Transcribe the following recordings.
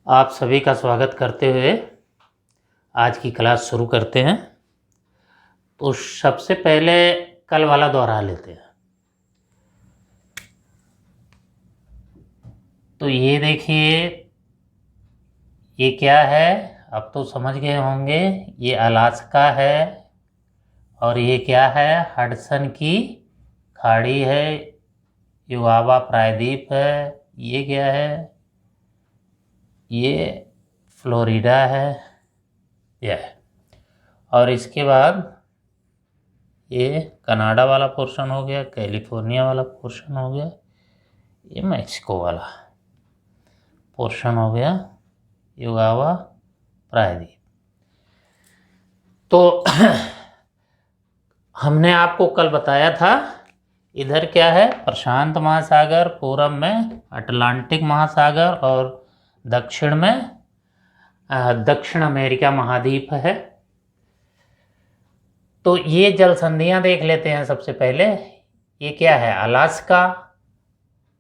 आप सभी का स्वागत करते हुए आज की क्लास शुरू करते हैं। तो सबसे पहले कल वाला दोहरा लेते हैं। तो ये देखिए, ये क्या है, अब तो समझ गए होंगे। ये अलास्का है और ये क्या है, हडसन की खाड़ी है, युगावा प्रायद्वीप है। ये क्या है, ये फ्लोरिडा है, यह। और इसके बाद ये कनाडा वाला पोर्शन हो गया, कैलिफोर्निया वाला पोर्शन हो गया, ये मैक्सिको वाला पोर्शन हो गया, युगावा प्रायद्वीप। तो हमने आपको कल बताया था, इधर क्या है, प्रशांत महासागर, पूरब में अटलांटिक महासागर और दक्षिण में दक्षिण अमेरिका महाद्वीप है। तो ये जल संधियां देख लेते हैं सबसे पहले। ये क्या है, अलास्का।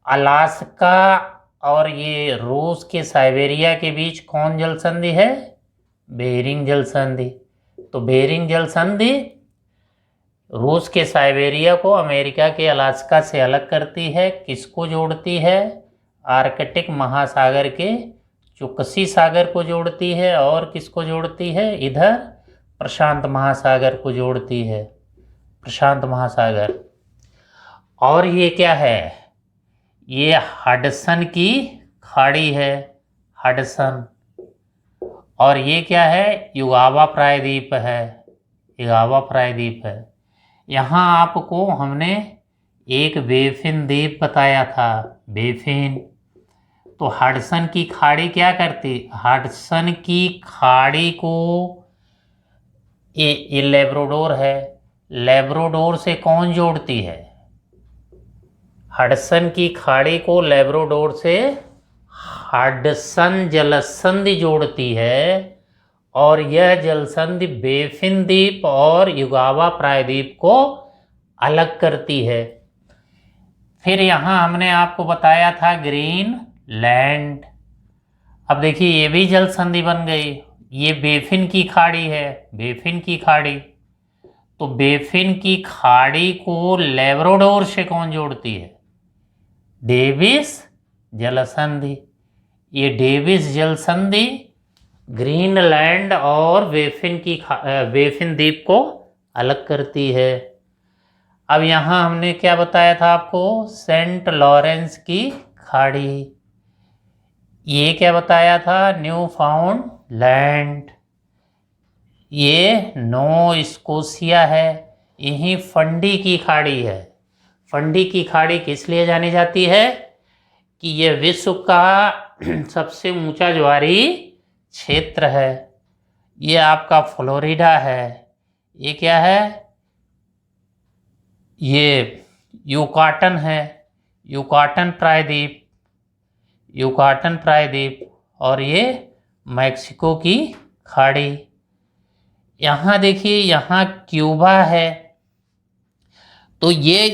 अलास्का और ये रूस के साइबेरिया के बीच कौन जल संधि है, बेरिंग जल संधि। तो बेरिंग जल संधि रूस के साइबेरिया को अमेरिका के अलास्का से अलग करती है। किसको जोड़ती है, आर्कटिक महासागर के चुकसी सागर को जोड़ती है। और किसको जोड़ती है, इधर प्रशांत महासागर को जोड़ती है, प्रशांत महासागर। और ये क्या है, ये हडसन की खाड़ी है, हडसन। और ये क्या है, युगावा प्रायद्वीप है, युगावा प्रायद्वीप है। यहाँ आपको हमने एक बेफिन द्वीप बताया था, बेफिन। तो हडसन की खाड़ी क्या करती, हडसन की खाड़ी को ये लेब्राडोर है, लेब्राडोर से कौन जोड़ती है, हडसन की खाड़ी को लेब्राडोर से हडसन जलसंधि जोड़ती है। और यह जलसंधि बेफिन द्वीप और युगावा प्रायद्वीप को अलग करती है। फिर यहाँ हमने आपको बताया था ग्रीनलैंड। अब देखिए, ये भी जलसंधि बन गई। ये बेफिन की खाड़ी है, बेफिन की खाड़ी। तो बेफिन की खाड़ी को लेब्राडोर से कौन जोड़ती है, डेविस जलसंधि। ये डेविस जलसंधि ग्रीनलैंड और बेफिन द्वीप को अलग करती है। अब यहाँ हमने क्या बताया था आपको, सेंट लॉरेंस की खाड़ी। ये क्या बताया था, न्यू फाउंड लैंड। ये नो स्कोशिया है, यही फंडी की खाड़ी है। फंडी की खाड़ी किस लिए जानी जाती है कि यह विश्व का सबसे ऊंचा ज्वारी क्षेत्र है। ये आपका फ्लोरिडा है। ये क्या है, ये युकाटन है, युकाटन प्रायद्वीप, युकाटन प्रायद्वीप। और ये मैक्सिको की खाड़ी। यहाँ देखिए, यहाँ क्यूबा है। तो ये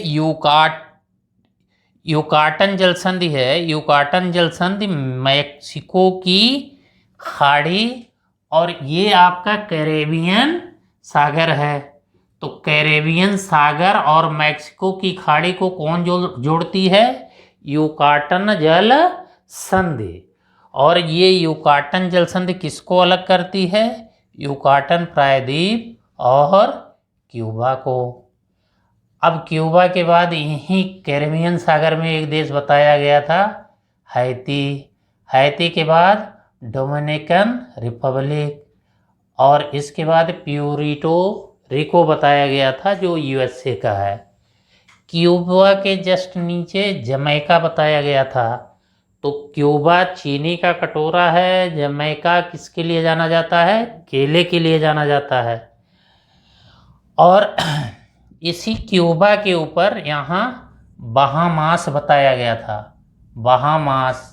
युकाटन जलसंधि है, युकाटन जलसंधि मैक्सिको की खाड़ी। और ये आपका कैरेबियन सागर है। तो कैरेबियन सागर और मैक्सिको की खाड़ी को कौन जोड़ती है, युकाटन जल संधि। और ये युकाटन जल संधि किसको अलग करती है, युकाटन प्रायद्वीप और क्यूबा को। अब क्यूबा के बाद यहीं कैरेबियन सागर में एक देश बताया गया था, हैती। हैती के बाद डोमिनिकन रिपब्लिक। और इसके बाद प्यूरिटो रिको बताया गया था, जो यूएसए का है। क्यूबा के जस्ट नीचे जमैका बताया गया था। तो क्यूबा चीनी का कटोरा है, जमैका किसके लिए जाना जाता है, केले के लिए जाना जाता है। और इसी क्यूबा के ऊपर यहाँ बहामास बताया गया था, बहामास।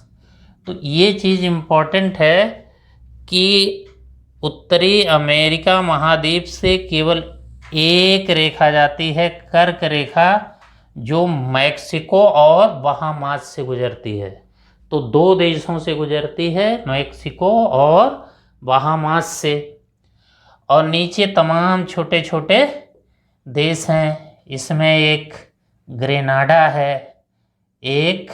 तो ये चीज़ इम्पोर्टेंट है कि उत्तरी अमेरिका महाद्वीप से केवल एक रेखा जाती है, कर्क रेखा, जो मैक्सिको और बहामास से गुजरती है। तो 2 देशों से गुजरती है, मैक्सिको और बहामास से। और नीचे तमाम छोटे छोटे देश हैं। इसमें एक ग्रेनाडा है, एक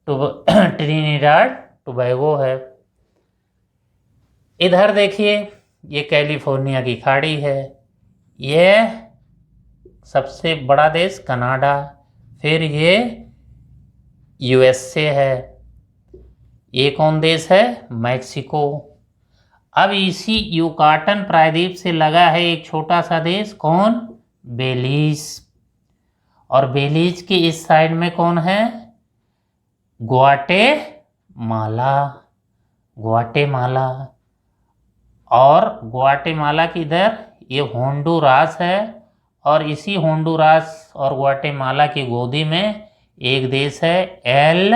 ट्रिनिडाड टोबैगो है। इधर देखिए, ये कैलिफोर्निया की खाड़ी है। यह सबसे बड़ा देश कनाडा। फिर ये यूएसए है। ये कौन देश है? मैक्सिको। अब इसी युकाटन प्रायद्वीप से लगा है एक छोटा सा देश, कौन? बेलीज। और बेलीज के इस साइड में कौन है? ग्वाटेमाला। ग्वाटेमाला। और ग्वाटेमाला की इधर ये होंडुरास है। और इसी होंडुरास और ग्वाटेमाला की गोदी में एक देश है, एल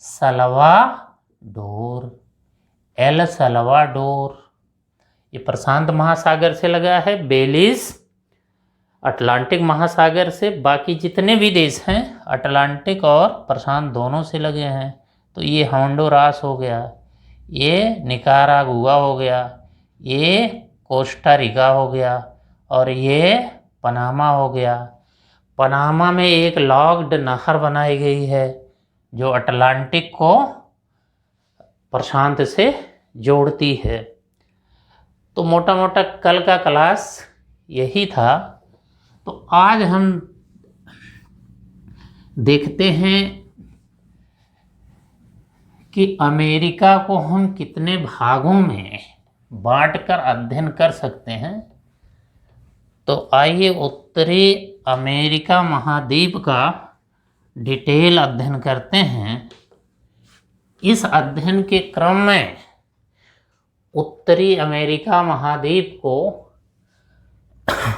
सल्वाडोर। El Salvador. ये प्रशांत महासागर से लगा है। बेलीज अटलांटिक महासागर से। बाकी जितने भी देश हैं अटलांटिक और प्रशांत दोनों से लगे हैं। तो ये होंडुरास हो गया, ये निकारागुआ हो गया, ये कोस्टा रिका हो गया, और ये पनामा हो गया। पनामा में एक लॉक्ड नहर बनाई गई है जो अटलांटिक को प्रशांत से जोड़ती है। तो मोटा मोटा कल का क्लास यही था। तो आज हम देखते हैं कि अमेरिका को हम कितने भागों में बांटकर अध्ययन कर सकते हैं। तो आइए उत्तरी अमेरिका महाद्वीप का डिटेल अध्ययन करते हैं। इस अध्ययन के क्रम में उत्तरी अमेरिका महाद्वीप को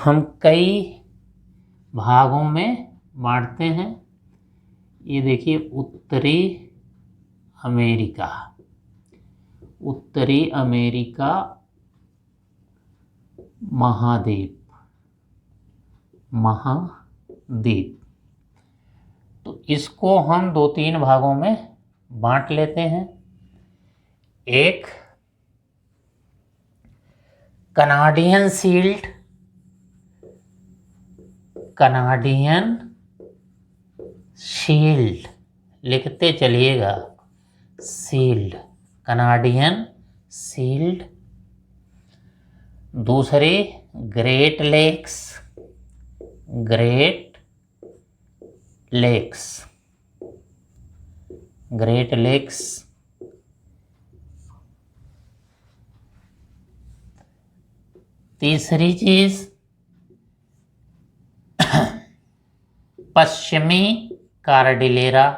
हम कई भागों में बांटते हैं। ये देखिए, उत्तरी अमेरिका, उत्तरी अमेरिका महाद्वीप, महाद्वीप। तो इसको हम 2-3 भागों में बांट लेते हैं। एक कनाडियन शील्ड, कनाडियन शील्ड लिखते चलिएगा, शील्ड, कनाडियन शील्ड। दूसरी Great Lakes, Great Lakes, Great Lakes. तीसरी चीज पश्चिमी कार्डिलेरा,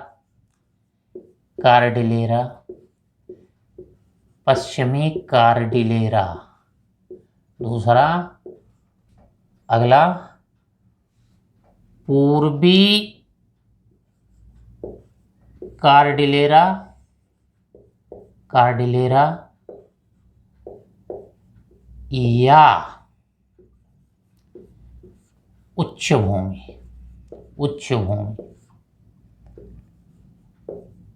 कार्डिलेरा, पश्चिमी कार्डिलेरा। दूसरा, अगला पूर्वी कार्डिलेरा, कार्डिलेरा या उच्च भूमि, उच्च भूमि।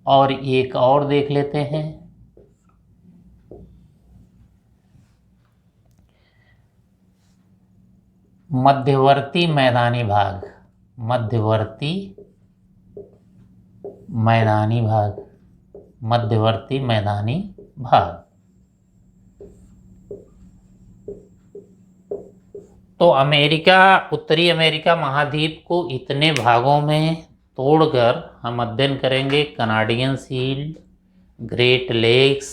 और एक और देख लेते हैं, मध्यवर्ती मैदानी भाग, मध्यवर्ती मैदानी भाग, मध्यवर्ती मैदानी भाग। तो अमेरिका, उत्तरी अमेरिका महाद्वीप को इतने भागों में तोड़कर हम अध्ययन करेंगे। कनाडियन शील्ड, ग्रेट लेक्स,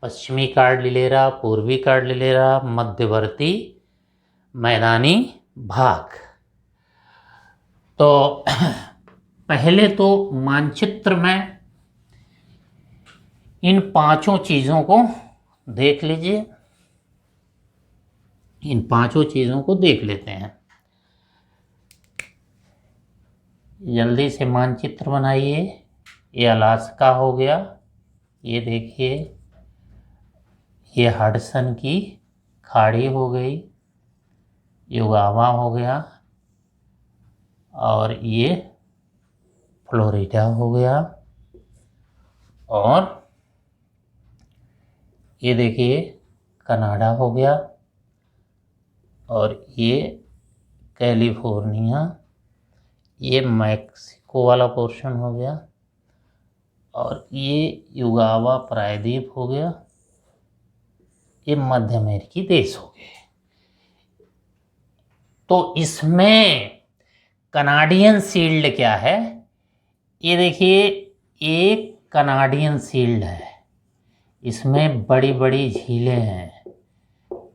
पश्चिमी कार्डिलेरा, पूर्वी कार्डिलेरा, मध्यवर्ती मैदानी भाग। तो पहले तो मानचित्र में इन 5 चीज़ों को देख लीजिए। इन 5 चीज़ों को देख लेते हैं। जल्दी से मानचित्र बनाइए। ये अलास्का हो गया, ये देखिए, ये हडसन की खाड़ी हो गई, योगावा हो गया, और ये फ्लोरिडा हो गया। और ये देखिए कनाडा हो गया, और ये कैलिफोर्निया, ये मैक्सिको वाला पोर्शन हो गया, और ये युगावा प्रायद्वीप हो गया, ये मध्य अमेरिकी देश हो गए। तो इसमें कनाडियन शील्ड क्या है, ये देखिए एक कनाडियन शील्ड है, इसमें बड़ी बड़ी झीलें हैं,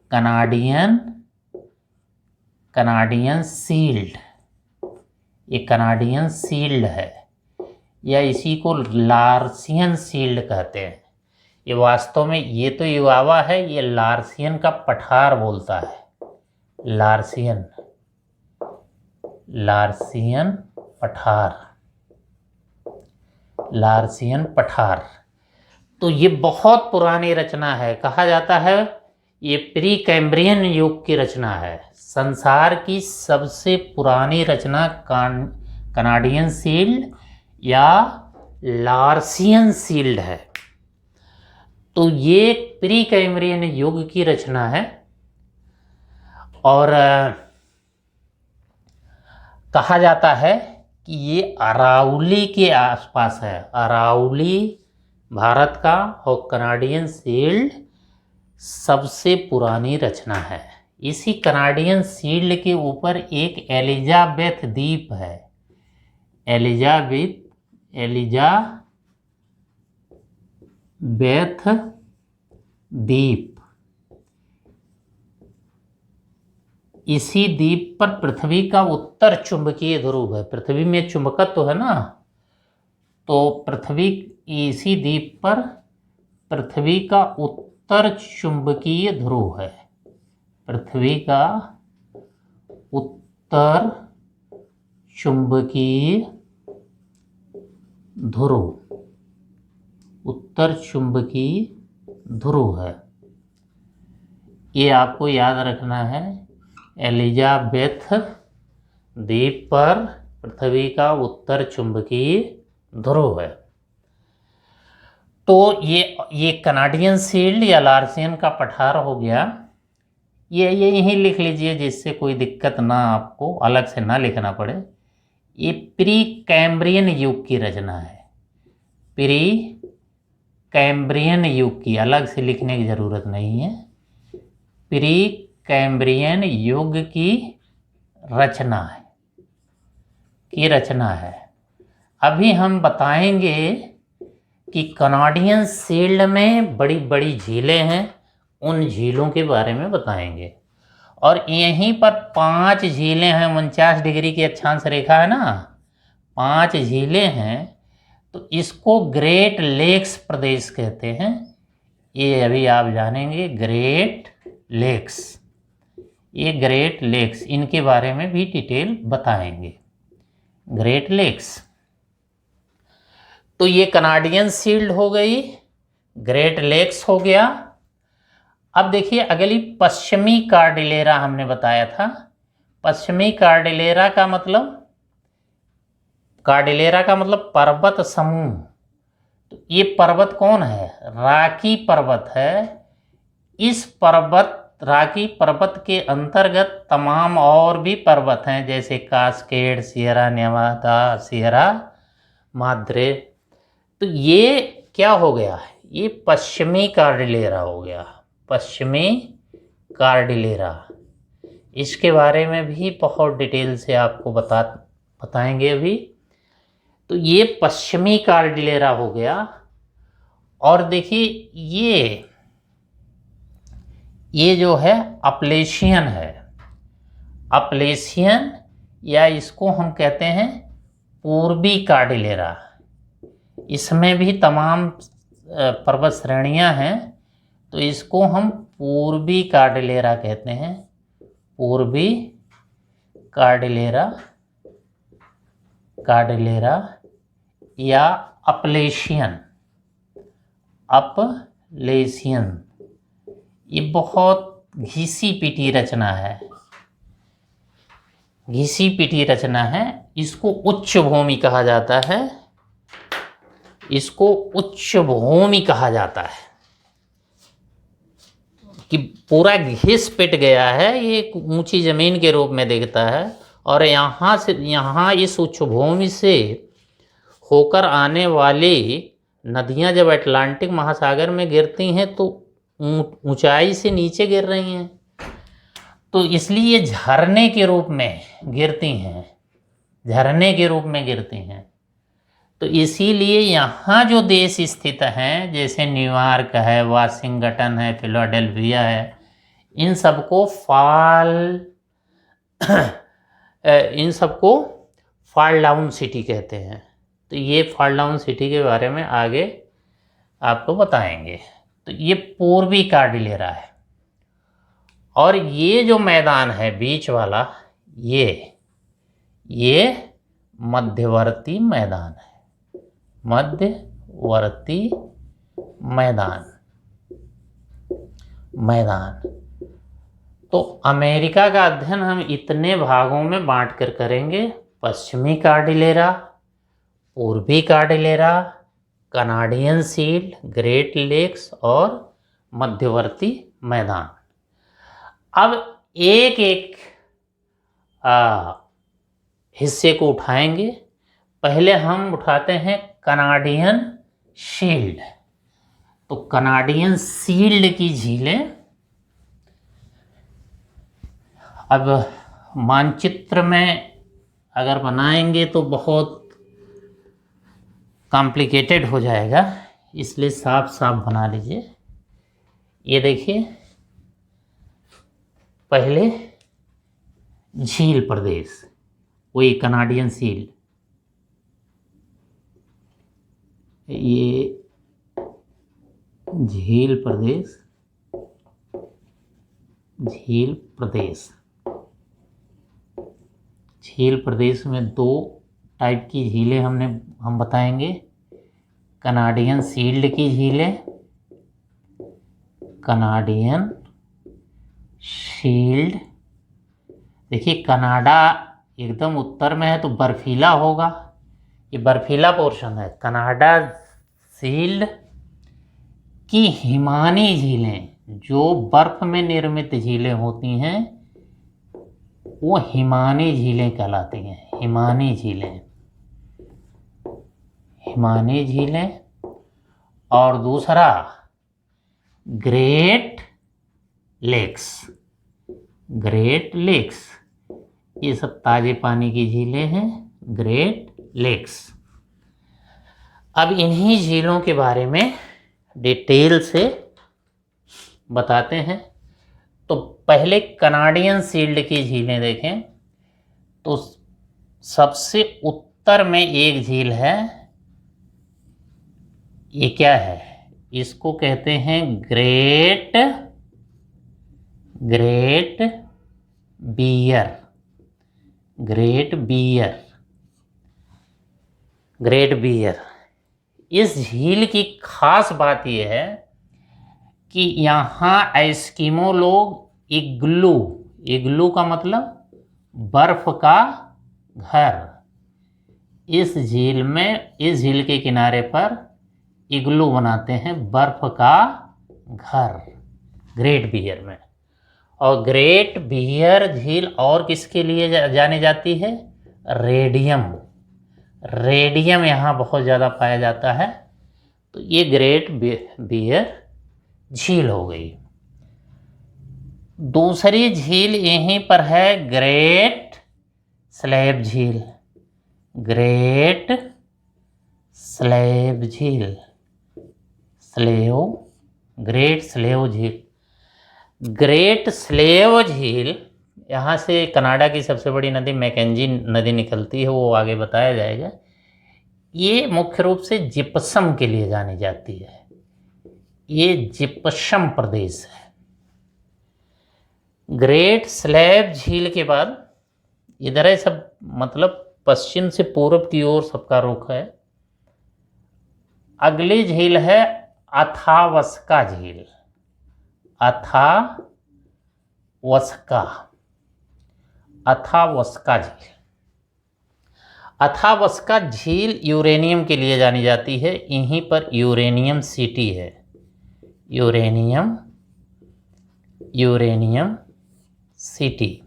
कनाडियन शील्ड, ये कनाडियन शील्ड है, या इसी को लार्सियन शील्ड कहते हैं। ये वास्तव में ये तो युगावा है, ये लार्सियन का पठार बोलता है, लार्सियन पठार। तो ये बहुत पुरानी रचना है, कहा जाता है ये प्री कैम्ब्रियन युग की रचना है। संसार की सबसे पुरानी रचना कनाडियन शील्ड या लार्सियन शील्ड है। तो ये प्री कैम्ब्रियन युग की रचना है, और कहा जाता है कि ये अरावली के आसपास है, अरावली भारत का, और कनाडियन शील्ड सबसे पुरानी रचना है। इसी कनाडियन शील्ड के ऊपर एक एलिजाबेथ द्वीप है, एलिजाबेथ द्वीप। इसी द्वीप पर पृथ्वी का उत्तर चुंबकीय ध्रुव है, पृथ्वी में चुंबकत्व है ना, तो इसी द्वीप पर पृथ्वी का उत्तर चुंबकीय ध्रुव है, पृथ्वी का उत्तर चुंबकीय ध्रुव है। ये आपको याद रखना है, एलिजाबेथ द्वीप पर पृथ्वी का उत्तर चुंबकीय ध्रुव है। तो ये कनाडियन शील्ड या लार्सियन का पठार हो गया। ये यहीं लिख लीजिए, जिससे कोई दिक्कत ना, आपको अलग से ना लिखना पड़े। ये प्री कैम्ब्रियन युग की रचना है, प्री कैम्ब्रियन युग की, अलग से लिखने की ज़रूरत नहीं है। प्री कैम्ब्रियन युग की रचना है। अभी हम बताएंगे कि कनाडियन शील्ड में बड़ी बड़ी झीलें हैं, उन झीलों के बारे में बताएंगे। और यहीं पर 5 झीलें हैं, 49 डिग्री की अक्षांश रेखा है ना, 5 झीलें हैं, तो इसको ग्रेट लेक्स प्रदेश कहते हैं। ये अभी आप जानेंगे, ग्रेट लेक्स, इनके बारे में भी डिटेल बताएंगे। ग्रेट लेक्स, तो ये कनाडियन शील्ड हो गई, ग्रेट लेक्स हो गया। अब देखिए अगली पश्चिमी कार्डिलेरा हमने बताया था। पश्चिमी कार्डिलेरा का मतलब पर्वत समूह। तो ये पर्वत कौन है? रॉकी पर्वत है। इस रॉकी पर्वत के अंतर्गत तमाम और भी पर्वत हैं, जैसे Cascade, Sierra Nevada, Sierra Madre. तो ये क्या हो गया? ये पश्चिमी कार्डिलेरा हो गया, पश्चिमी कार्डिलेरा। इसके बारे में भी बहुत डिटेल से आपको बताएंगे अभी। तो ये पश्चिमी कार्डिलेरा हो गया। और देखिए ये जो है अपलेशियन है, अपलेशियन, या इसको हम कहते हैं पूर्वी कार्डिलेरा। इसमें भी तमाम पर्वत श्रेणियां हैं, तो इसको हम पूर्वी कार्डिलेरा कहते हैं, पूर्वी कार्डिलेरा या अपलेशियन। ये बहुत घिसी पिटी रचना है, इसको उच्च भूमि कहा जाता है। इसको उच्च भूमि कहा जाता है, कि पूरा घिस पिट गया है, ये एक ऊंची जमीन के रूप में दिखता है। और यहाँ इस उच्च भूमि से होकर आने वाली नदियां जब अटलांटिक महासागर में गिरती हैं तो ऊंचाई से नीचे गिर रही हैं, तो इसलिए झरने के रूप में गिरती हैं, झरने के रूप में गिरती हैं। तो इसीलिए यहाँ जो देश स्थित हैं, जैसे न्यूयॉर्क है, वाशिंगटन है, फिलाडेल्फिया है, इन सबको फॉल डाउन सिटी कहते हैं। तो ये फॉल डाउन सिटी के बारे में आगे आपको बताएंगे। तो ये पूर्वी कार्डिलेरा है, और ये जो मैदान है बीच वाला, ये मध्यवर्ती मैदान है, मध्यवर्ती मैदान। तो अमेरिका का अध्ययन हम इतने भागों में बांट कर करेंगे: पश्चिमी कार्डिलेरा, पूर्वी Cordillera, Canadian Shield, Great Lakes और मध्यवर्ती मैदान। अब एक एक हिस्से को उठाएंगे। पहले हम उठाते हैं कनाडियन शील्ड। तो कनाडियन शील्ड की झीलें, अब मानचित्र में अगर बनाएंगे तो बहुत कॉम्प्लिकेटेड हो जाएगा, इसलिए साफ साफ बना लीजिए। ये देखिए, पहले झील प्रदेश, वही कनाडियन शील्ड, ये झील प्रदेश, झील प्रदेश में दो टाइप की झीलें हम बताएंगे: कनाडियन शील्ड की झीलें, कनाडियन शील्ड। देखिए, कनाडा एकदम उत्तर में है तो बर्फीला होगा, ये बर्फीला पोर्शन है। कनाडा शील्ड की हिमानी झीलें, जो बर्फ में निर्मित झीलें होती हैं, वो हिमानी झीलें कहलाती हैं। हिमानी झीलें। और दूसरा ग्रेट लेक्स, ये सब ताजे पानी की झीलें हैं, ग्रेट लेक्स। अब इन्हीं झीलों के बारे में डिटेल से बताते हैं। तो पहले कनाडियन शील्ड की झीलें देखें, तो सबसे उत्तर में एक झील है, ये क्या है? इसको कहते हैं ग्रेट बियर। इस झील की खास बात यह है कि यहाँ एस्किमो लोग इग्लू का मतलब बर्फ का घर, इस झील के किनारे पर इग्लू बनाते हैं, बर्फ का घर, ग्रेट बियर में। और ग्रेट बियर झील और किसके लिए जानी जाती है? रेडियम यहाँ बहुत ज़्यादा पाया जाता है। तो ये ग्रेट बियर झील हो गई। दूसरी झील यहीं पर है, ग्रेट स्लेव झील। ग्रेट स्लेव झील यहाँ से कनाडा की सबसे बड़ी नदी मैकेंजी नदी निकलती है, वो आगे बताया जाएगा। ये मुख्य रूप से जिप्सम के लिए जानी जाती है, ये जिप्सम प्रदेश है। ग्रेट स्लेव झील के बाद इधर है सब, मतलब पश्चिम से पूर्व की ओर सबका रुख है। अगली झील है अथावस्का झील। अथावस्का झील। अथावस्का झील यूरेनियम के लिए जानी जाती है, यहीं पर यूरेनियम सिटी है, यूरेनियम सिटी,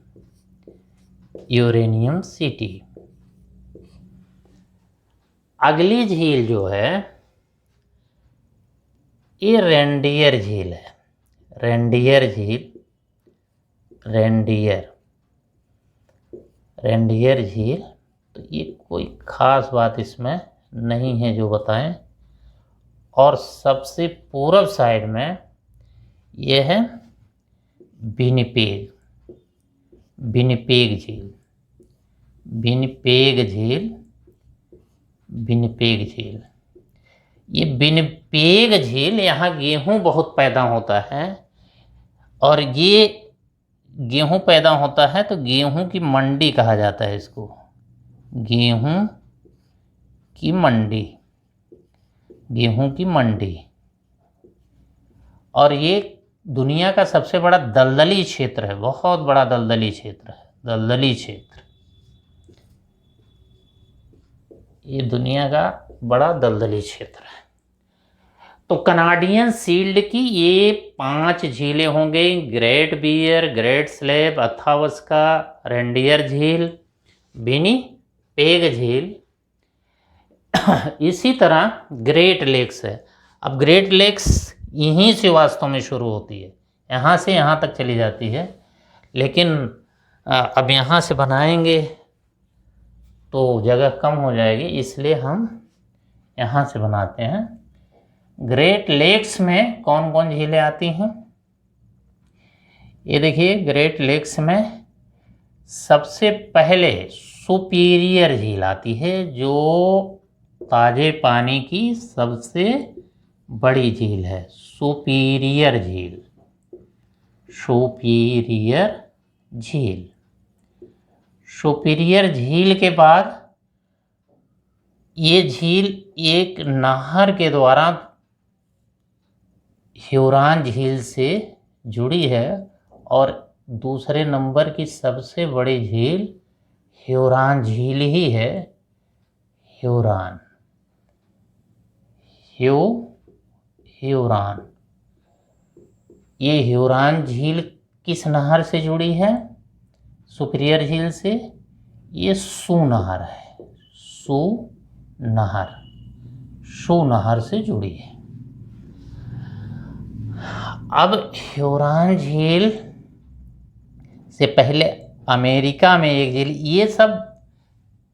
यूरेनियम सिटी। अगली झील जो है ये रेंडियर झील है, रेंडियर झील, रेंडियर झील। तो ये कोई ख़ास बात इसमें नहीं है जो बताएं। और सबसे पूर्व साइड में ये है विनिपेग, विनिपेग झील, विनिपेग झील, विनिपेग झील। ये विनिपेग झील, यहाँ गेहूं बहुत पैदा होता है, और ये गेहूं पैदा होता है तो गेहूं की मंडी कहा जाता है इसको, गेहूं की मंडी, गेहूं की मंडी। और ये दुनिया का सबसे बड़ा दलदली क्षेत्र है, बहुत बड़ा दलदली क्षेत्र है, दलदली क्षेत्र। ये दुनिया का बड़ा दलदली क्षेत्र है। तो कनाडियन शील्ड की ये 5 झीलें होंगी, Great Bear, Great Slave, Athabasca, Reindeer झील, विनिपेग झील। इसी तरह ग्रेट लेक्स है। अब ग्रेट लेक्स यहीं से वास्तव में शुरू होती है, यहाँ से यहाँ तक चली जाती है, लेकिन अब यहाँ से बनाएंगे तो जगह कम हो जाएगी, इसलिए हम यहाँ से बनाते हैं। ग्रेट लेक्स में कौन कौन झीलें आती हैं? ये देखिए, ग्रेट लेक्स में सबसे पहले सुपीरियर झील आती है, जो ताजे पानी की सबसे बड़ी झील है, सुपीरियर झील, सुपीरियर झील। सुपीरियर झील के बाद ये झील एक नहर के द्वारा ह्यूरॉन झील से जुड़ी है, और दूसरे नंबर की सबसे बड़ी झील ह्यूरॉन झील ही है, ह्यूरॉन, ह्यूरॉन। ये ह्यूरॉन झील किस नहर से जुड़ी है? सुपीरियर झील से। ये सू नहर है, सू नहर, सू नहर से जुड़ी है। अब ह्यूरॉन झील से पहले अमेरिका में एक झील, ये सब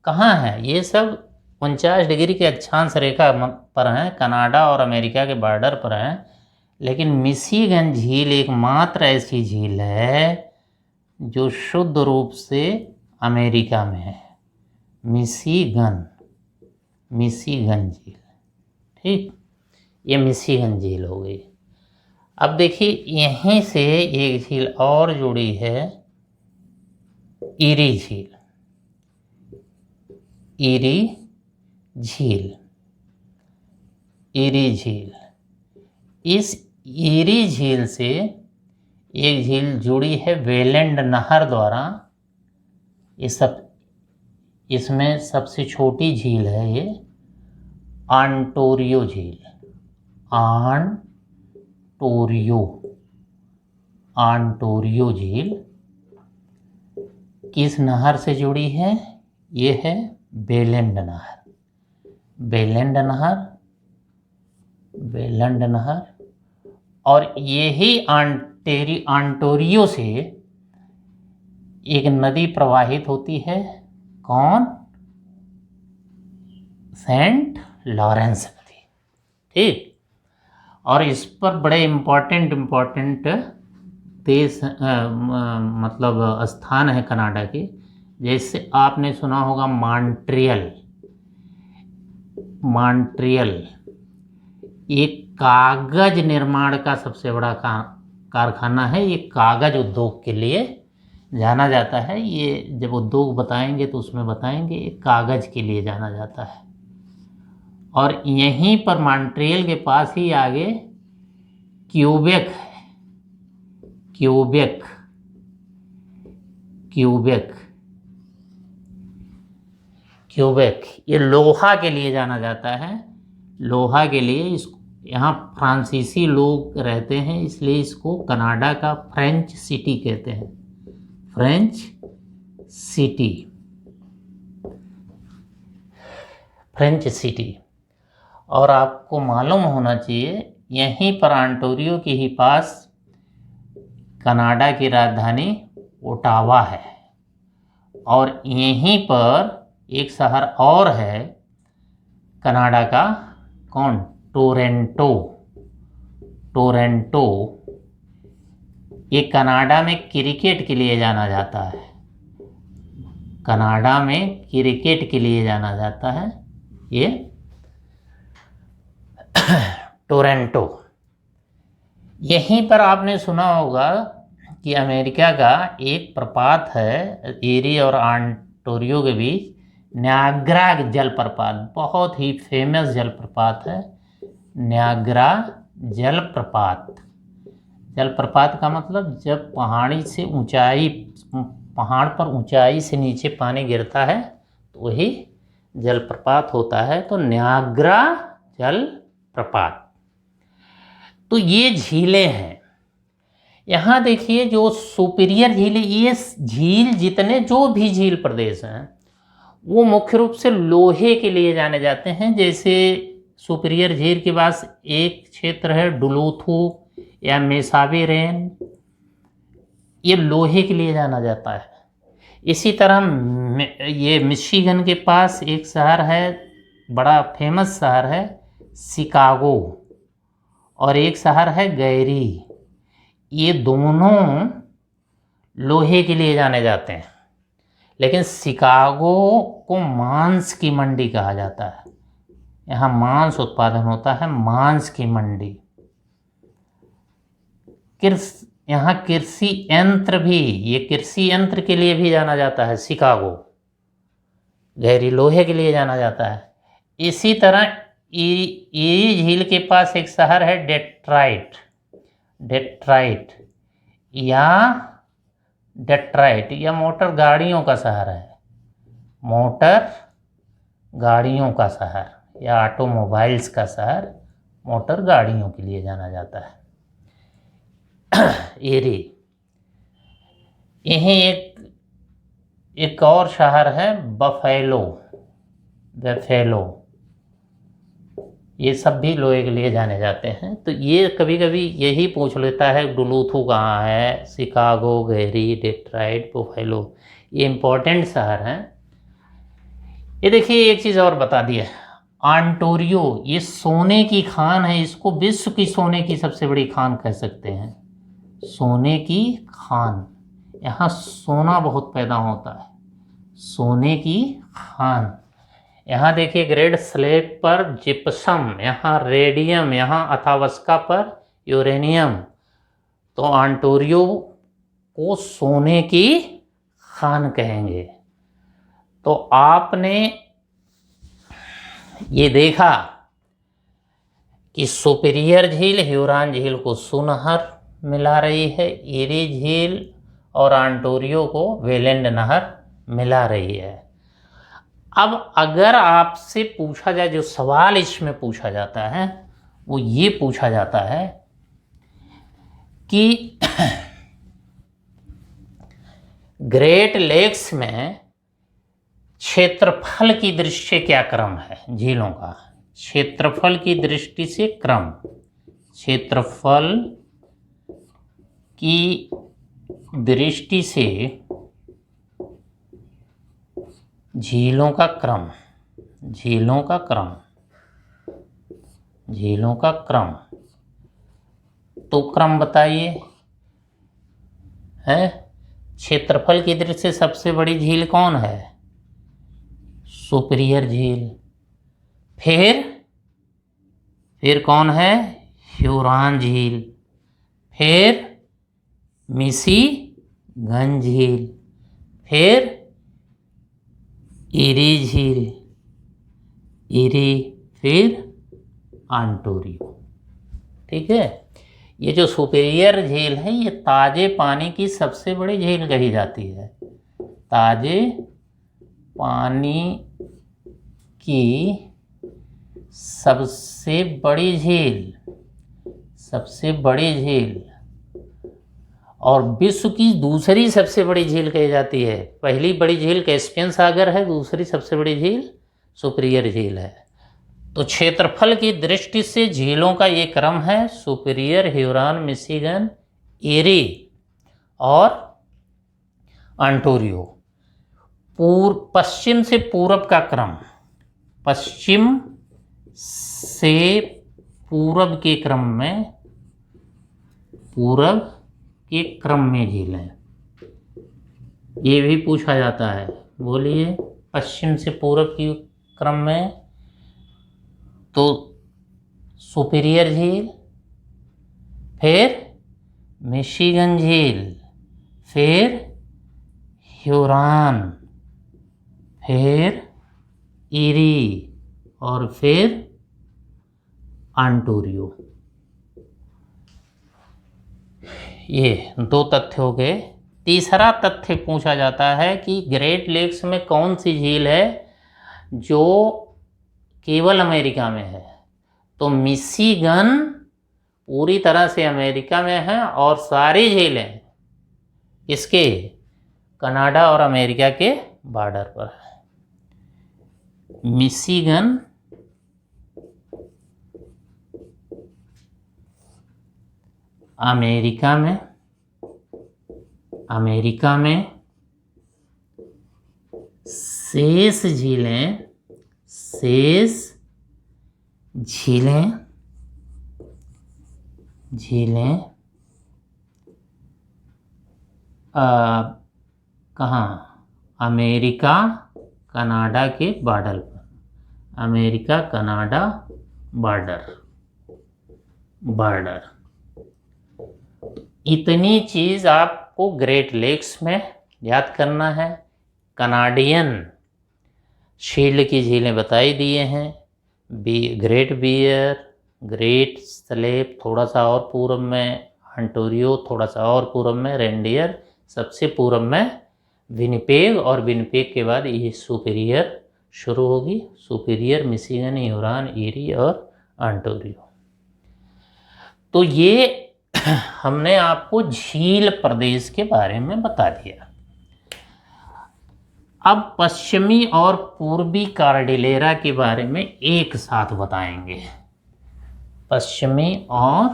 कहाँ है? ये सब 49 डिग्री के अक्षांश रेखा पर हैं, कनाडा और अमेरिका के बॉर्डर पर हैं। लेकिन मिशिगन झील एकमात्र ऐसी झील है जो शुद्ध रूप से अमेरिका में है, मिशिगन, मिशिगन झील। ठीक, ये मिशिगन झील हो गई। अब देखिए, यहीं से एक झील और जुड़ी है, इरी झील, इरी झील, इरी झील। इस इरी झील से एक झील जुड़ी है वेलैंड नहर द्वारा। इसमें सबसे छोटी झील है ये ऑन्टारियो झील, ऑन्टारियो झील किस नहर से जुड़ी है? ये है वेलैंड नहर, वेलैंड नहर, वेलैंड नहर। और यही ऑन्टारियो से एक नदी प्रवाहित होती है, कौन? सेंट लॉरेंस नदी। ठीक, और इस पर बड़े इम्पोर्टेंट देश मतलब स्थान है कनाडा के। जैसे आपने सुना होगा मॉन्ट्रियल, मॉन्ट्रियल एक कागज निर्माण का सबसे बड़ा कारखाना है। ये कागज उद्योग के लिए जाना जाता है। ये जब उद्योग बताएंगे तो उसमें बताएंगे, ये कागज के लिए जाना जाता है। और यहीं पर मॉन्ट्रियल के पास ही आगे क्यूबेक है, क्यूबेक, क्यूबेक। क्यूबेक, ये लोहा के लिए जाना जाता है, लोहा के लिए। इस यहाँ फ्रांसीसी लोग रहते हैं, इसलिए इसको कनाडा का फ्रेंच सिटी कहते हैं, फ्रेंच सिटी, फ्रेंच सिटी। और आपको मालूम होना चाहिए यहीं पर ओंटारियो के ही पास कनाडा की राजधानी ओटावा है, और यहीं पर एक शहर और है कनाडा का, कौन, टोरंटो। टोरंटो ये कनाडा में क्रिकेट के लिए जाना जाता है, कनाडा में क्रिकेट के लिए जाना जाता है ये टोरंटो। यहीं पर आपने सुना होगा कि अमेरिका का एक प्रपात है एरी और ओंटारियो के बीच, न्याग्रा जलप्रपात, बहुत ही फेमस जलप्रपात है न्याग्रा जलप्रपात। जलप्रपात का मतलब जब पहाड़ी से ऊंचाई, पहाड़ पर ऊंचाई से नीचे पानी गिरता है तो वही जलप्रपात होता है, तो न्याग्रा जलप्रपात। तो ये झीलें हैं। यहाँ देखिए जो सुपीरियर झील, ये झील जितने जो भी झील प्रदेश हैं वो मुख्य रूप से लोहे के लिए जाने जाते हैं। जैसे सुपीरियर झील के पास एक क्षेत्र है डुलूथू या मेसाबी रेन, ये लोहे के लिए जाना जाता है। इसी तरह ये मिशिगन के पास एक शहर है, बड़ा फेमस शहर है शिकागो, और एक शहर है गैरी, ये दोनों लोहे के लिए जाने जाते हैं। लेकिन शिकागो को मांस की मंडी कहा जाता है, यहाँ मांस उत्पादन होता है, मांस की मंडी। यहाँ कृषि यंत्र भी, ये कृषि यंत्र के लिए भी जाना जाता है शिकागो, गहरी लोहे के लिए जाना जाता है। इसी तरह एरी झील के पास एक शहर है डेट्राइट, डेट्राइट या मोटर गाड़ियों का शहर है, मोटर गाड़ियों का शहर या ऑटोमोबाइल्स का शहर, मोटर गाड़ियों के लिए जाना जाता है एरी। यहीं एक और शहर है बफेलो, बफेलो, ये सब भी लोहे के लिए जाने जाते हैं। तो ये कभी कभी यही पूछ लेता है डुलूथू कहाँ है, शिकागो, गैरी, डेट्राइट, बफेलो, ये इम्पोर्टेंट शहर हैं। ये देखिए एक चीज़ और बता दी है, ओंटारियो ये सोने की खान है, इसको विश्व की सोने की सबसे बड़ी खान कह सकते हैं, सोने की खान। यहाँ सोना बहुत पैदा होता है, सोने की खान। यहाँ देखिए ग्रेड स्लेट पर जिप्सम, यहाँ रेडियम, यहाँ अथावस्का पर यूरेनियम। तो ओंटारियो को सोने की खान कहेंगे। तो आपने ये देखा कि सुपीरियर झील ह्यूरॉन झील को सुनहर मिला रही है, एरी झील और ओंटारियो को वेलेंड नहर मिला रही है। अब अगर आपसे पूछा जाए, जो सवाल इसमें पूछा जाता है वो ये पूछा जाता है कि ग्रेट लेक्स में क्षेत्रफल की दृष्टि से क्या क्रम है झीलों का, क्षेत्रफल की दृष्टि से क्रम, क्षेत्रफल की दृष्टि से झीलों का क्रम, झीलों का क्रम, झीलों का क्रम। तो क्रम बताइए, है क्षेत्रफल की दृष्टि से सबसे बड़ी झील कौन है, सुपीरियर झील। फिर कौन है, ह्यूरॉन झील। फिर मिशिगन झील। फिर एरी झील, एरी, फिर ओंटारियो। ठीक है, ये जो सुपीरियर झील है ये ताजे पानी की सबसे बड़ी झील कही जाती है, ताजे पानी की सबसे बड़ी झील और विश्व की दूसरी सबसे बड़ी झील कही जाती है। पहली बड़ी झील कैस्पियन सागर है, दूसरी सबसे बड़ी झील सुपीरियर झील है। तो क्षेत्रफल की दृष्टि से झीलों का ये क्रम है: सुपीरियर, ह्यूरॉन, मिशिगन, एरी और ऑन्टारियो। पश्चिम से पूरब का क्रम, पश्चिम से पूरब के क्रम में झीलें, ये भी पूछा जाता है। बोलिए, पश्चिम से पूरब की क्रम में तो सुपीरियर झील, फिर मिशिगन झील, फिर ह्यूरॉन, फिर ईरी और फिर ऑन्टारियो। ये 2 तथ्य हो गए। तीसरा तथ्य पूछा जाता है कि ग्रेट लेक्स में कौन सी झील है जो केवल अमेरिका में है। तो मिशिगन पूरी तरह से अमेरिका में है और सारी झीलें इसके कनाडा और अमेरिका के बॉर्डर पर है। मिशिगन अमेरिका में शेष झीलें कहाँ? अमेरिका कनाडा के बॉर्डर पर, अमेरिका कनाडा बॉर्डर। इतनी चीज़ आपको ग्रेट लेक्स में याद करना है। कनाडियन शील्ड की झीलें बताई दिए हैं: ग्रेट बियर, ग्रेट स्लेप थोड़ा सा और पूर्व में, ऑन्टारियो थोड़ा सा और पूर्व में, रेनडियर सबसे पूर्व में, विनिपेग और विनिपेग के बाद ये सुपीरियर शुरू होगी। सुपीरियर, मिशिगन, ह्यूरॉन, ईरी और ऑन्टारियो। तो ये हमने आपको झील प्रदेश के बारे में बता दिया। अब पश्चिमी और पूर्वी कॉर्डिलेरा के बारे में एक साथ बताएंगे। पश्चिमी और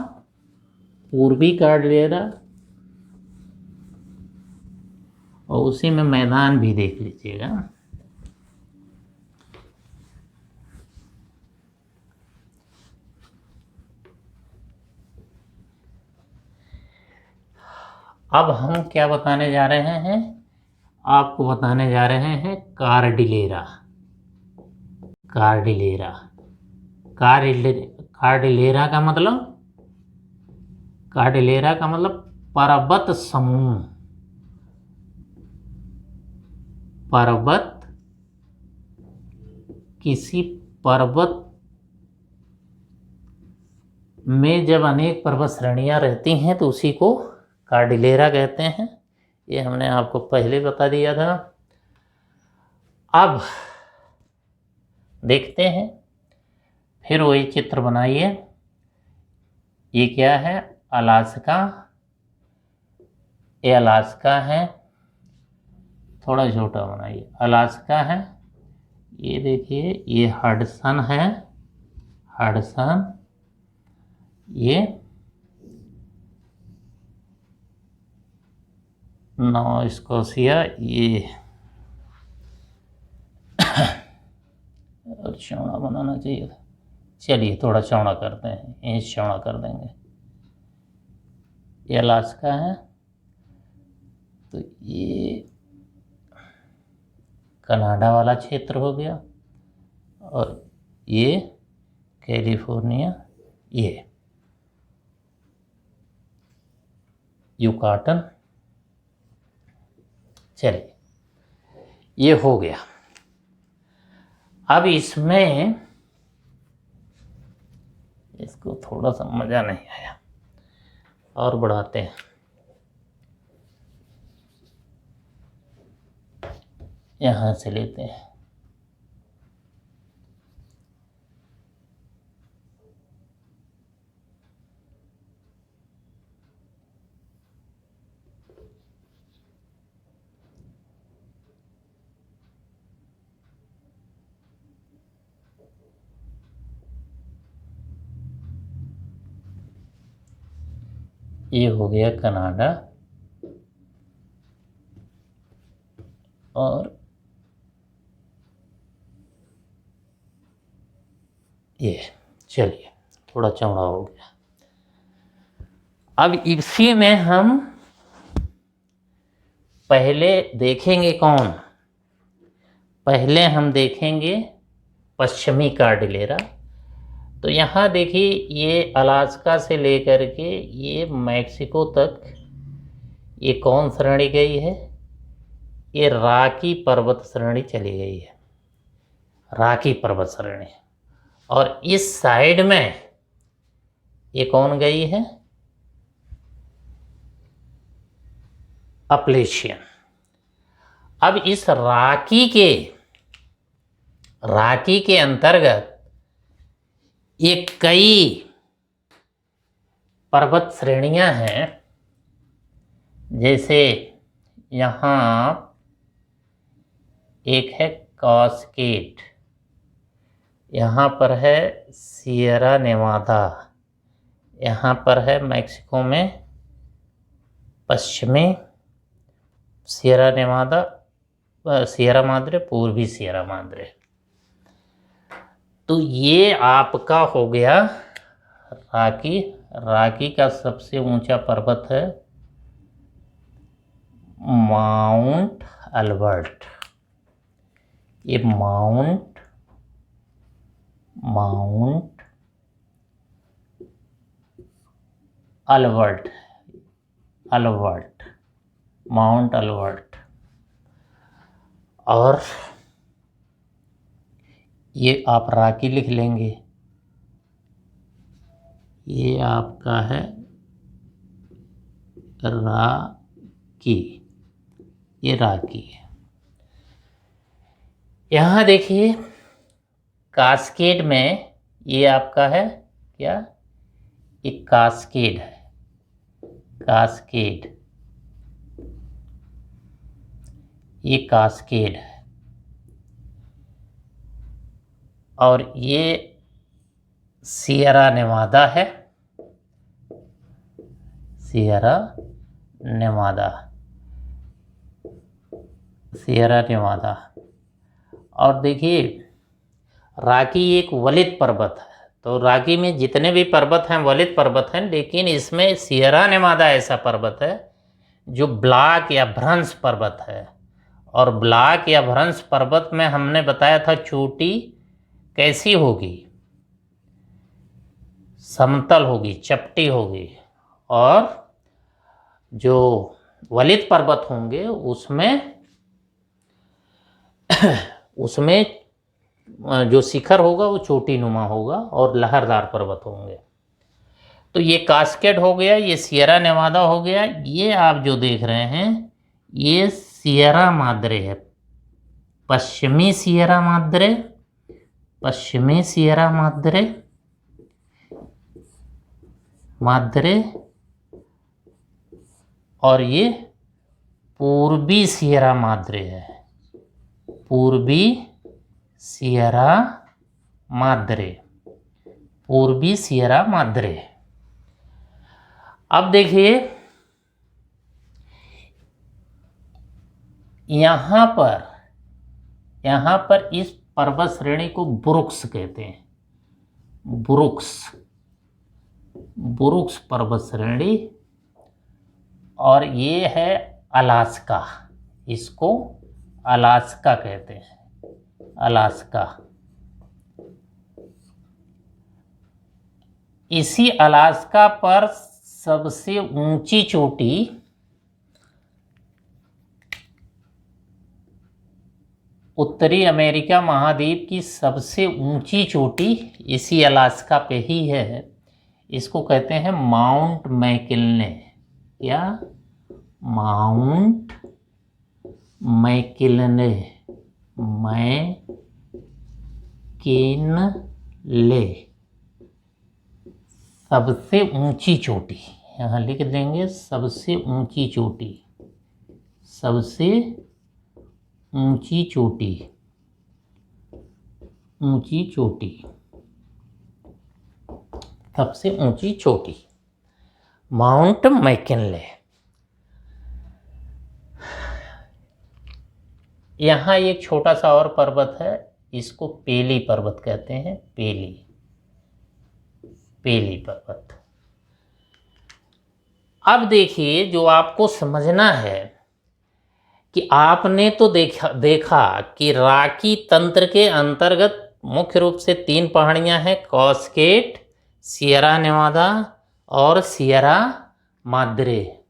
पूर्वी कॉर्डिलेरा, और उसी में मैदान भी देख लीजिएगा। अब हम क्या बताने जा रहे हैं? आपको बताने जा रहे हैं कॉर्डिलेरा। कॉर्डिलेरा का मतलब पर्वत समूह। किसी पर्वत में जब अनेक पर्वत श्रेणियां रहती हैं तो उसी को कॉर्डिलेरा कहते हैं। ये हमने आपको पहले बता दिया था। अब देखते हैं, फिर वही चित्र बनाइए। ये क्या है? अलास्का। ये अलास्का है, थोड़ा छोटा बनाइए। अलास्का है, ये देखिए, ये हडसन है, ये नॉर्थ स्कॉशिया, ये और चौड़ा बनाना चाहिए था। चलिए थोड़ा चौड़ा करते हैं, इंच चौड़ा कर देंगे। ये अलास्का है, तो ये कनाडा वाला क्षेत्र हो गया, और ये कैलिफोर्निया, ये युकाटन। चलिए, ये हो गया। अब इसमें इसको थोड़ा सा मज़ा नहीं आया, और बढ़ाते हैं। यहाँ से लेते हैं, ये हो गया कनाडा, और ये, चलिए थोड़ा चौड़ा हो गया। अब इसी में हम पहले देखेंगे कौन, पहले हम देखेंगे पश्चिमी कार्डिलेरा। तो यहाँ देखिए, ये अलास्का से लेकर के ये मैक्सिको तक ये कौन श्रेणी गई है, ये रॉकी पर्वत श्रेणी चली गई है, रॉकी पर्वत श्रेणी। और इस साइड में ये कौन गई है, अपलेशियन। अब इस राकी के अंतर्गत ये कई पर्वत श्रेणियां हैं। जैसे यहाँ एक है कास्केड, यहाँ पर है सियरा नेवादा, यहाँ पर है मैक्सिको में पश्चिमी सियरा नेवादा, सियरा माद्रे, पूर्वी सियरा माद्रे। तो ये आपका हो गया रॉकी। रॉकी का सबसे ऊंचा पर्वत है माउंट अल्बर्ट। ये माउंट अल्बर्ट, माउंट अल्बर्ट। और ये आप रॉकी लिख लेंगे, ये आपका है रॉकी, ये रॉकी है। यहाँ देखिए कास्केड में ये आपका है क्या, ये कास्केड है, कास्केड, ये कास्केड है। और ये सियरा नेवादा है, सियरा नेवादा, सियरा नेवादा। और देखिए रॉकी एक वलित पर्वत है, तो रॉकी में जितने भी पर्वत हैं वलित पर्वत हैं, लेकिन इसमें सियरा नेवादा ऐसा पर्वत है जो ब्लॉक या भ्रंश पर्वत है। और ब्लॉक या भ्रंश पर्वत में हमने बताया था चोटी कैसी होगी, समतल होगी, चपटी होगी। और जो वलित पर्वत होंगे उसमें जो शिखर होगा वो चोटी नुमा होगा और लहरदार पर्वत होंगे। तो ये कास्केड हो गया, ये सियरा नेवादा हो गया। ये आप जो देख रहे हैं ये सियरा माद्रे है, पश्चिमी सियरा माद्रे, पश्चिमी सियरा माद्रे, और ये पूर्वी सियरा माद्रे है, पूर्वी सियरा माद्रे, पूर्वी सियरा माद्रे। अब देखिए यहाँ पर इस पर्वत श्रेणी को बुरुक्स कहते हैं, बुरुक्स पर्वत श्रेणी। और ये है अलास्का, इसको अलास्का कहते हैं, अलास्का। इसी अलास्का पर सबसे ऊंची चोटी उत्तरी अमेरिका महाद्वीप की सबसे ऊंची चोटी इसी अलास्का पे ही है। इसको कहते हैं माउंट मैकिन्ले, या माउंट मैकिन्ले, मैकिन्ले, सबसे ऊंची चोटी। यहाँ लिख देंगे सबसे ऊंची चोटी, सबसे ऊंची चोटी, ऊंची चोटी, सबसे ऊंची चोटी। Mount McKinley. यहाँ एक छोटा सा और पर्वत है, इसको पेली पर्वत कहते हैं, पेली पर्वत। अब देखिए, जो आपको समझना है कि आपने तो देखा कि रॉकी तंत्र के अंतर्गत मुख्य रूप से 3 पहाड़ियां हैं, कास्केड, सियरा नेवादा और सियरा माद्रे।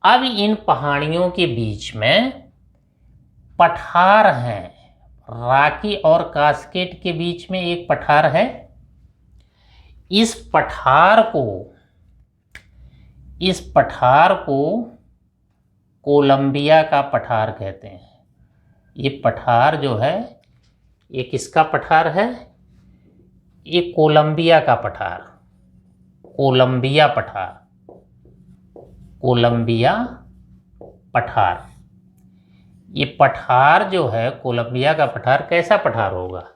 अब इन पहाड़ियों के बीच में पठार हैं, रॉकी और कास्केड के बीच में एक पठार है। इस पठार को कोलंबिया का पठार कहते हैं। ये पठार जो है, ये किसका पठार है? ये कोलंबिया का पठार, कोलंबिया पठार। ये पठार जो है, कोलंबिया का पठार, कैसा पठार होगा?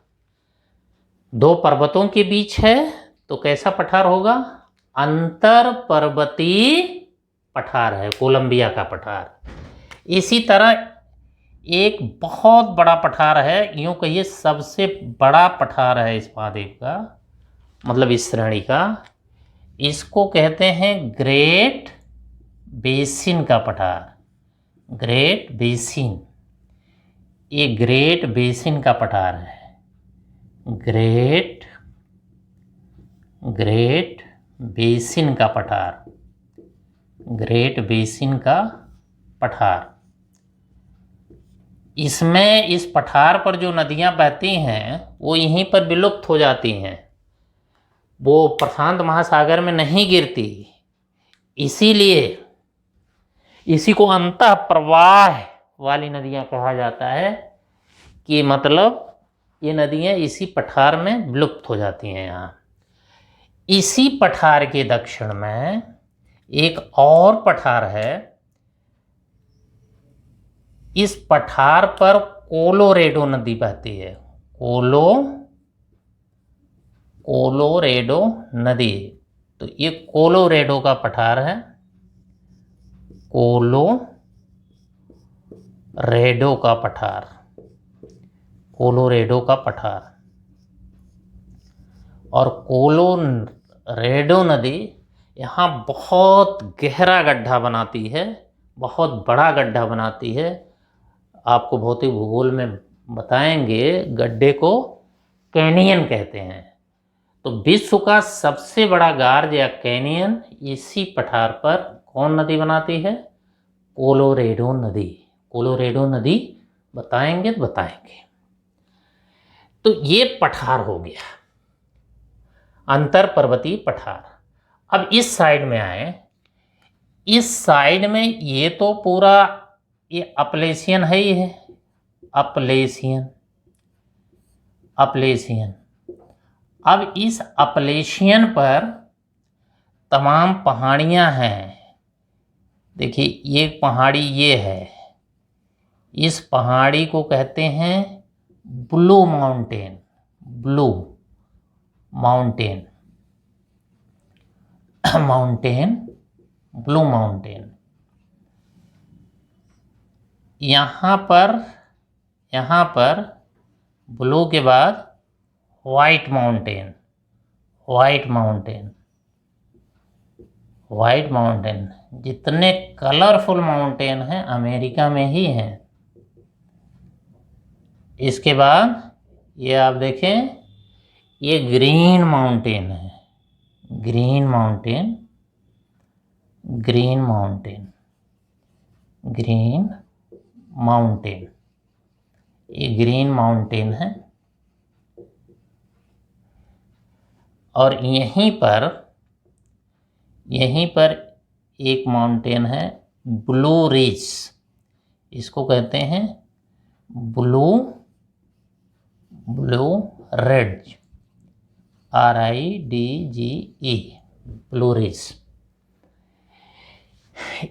2 पर्वतों के बीच है, तो कैसा पठार होगा? अंतर पर्वतीय पठार है कोलंबिया का पठार। इसी तरह एक बहुत बड़ा पठार है, यूं कहिए सबसे बड़ा पठार है इस महाद्वीप का, मतलब इस श्रेणी का, इसको कहते हैं ग्रेट बेसिन का पठार, ग्रेट बेसिन। ये ग्रेट बेसिन का पठार है, ग्रेट बेसिन का पठार, ग्रेट बेसिन का पठार। इसमें इस पठार पर जो नदियां बहती हैं वो यहीं पर विलुप्त हो जाती हैं, वो प्रशांत महासागर में नहीं गिरती। इसीलिए इसी को अंतः प्रवाह वाली नदियां कहा जाता है, कि मतलब ये नदियां इसी पठार में विलुप्त हो जाती हैं। यहाँ इसी पठार के दक्षिण में एक और पठार है। इस पठार पर कोलोरेडो नदी बहती है, कोलोरेडो नदी। तो ये कोलोरेडो का पठार है, कोलोरेडो का पठार। और कोलोरेडो नदी यहाँ बहुत गहरा गड्ढा बनाती है, बहुत बड़ा गड्ढा बनाती है। आपको भौतिक भूगोल में बताएंगे, गड्ढे को कैनियन कहते हैं। तो विश्व का सबसे बड़ा गार्ज या कैनियन इसी पठार पर कौन नदी बनाती है? कोलोरेडो नदी बताएंगे। तो ये पठार हो गया, अंतर पर्वतीय पठार। अब इस साइड में आए, इस साइड में ये तो पूरा ये अपलेशियन है ही है, अपलेशियन। अब इस अपलेशियन पर तमाम पहाड़ियां हैं। देखिए, ये पहाड़ी ये है, इस पहाड़ी को कहते हैं ब्लू माउंटेन। यहाँ पर ब्लू के बाद व्हाइट माउंटेन। जितने कलरफुल माउंटेन हैं अमेरिका में ही हैं। इसके बाद ये आप देखें, ये ग्रीन माउंटेन है, ग्रीन माउंटेन, ये ग्रीन माउंटेन है। और यहीं पर एक माउंटेन है ब्लू रिज, इसको कहते हैं blue ridge, RIDGE, blue ridge.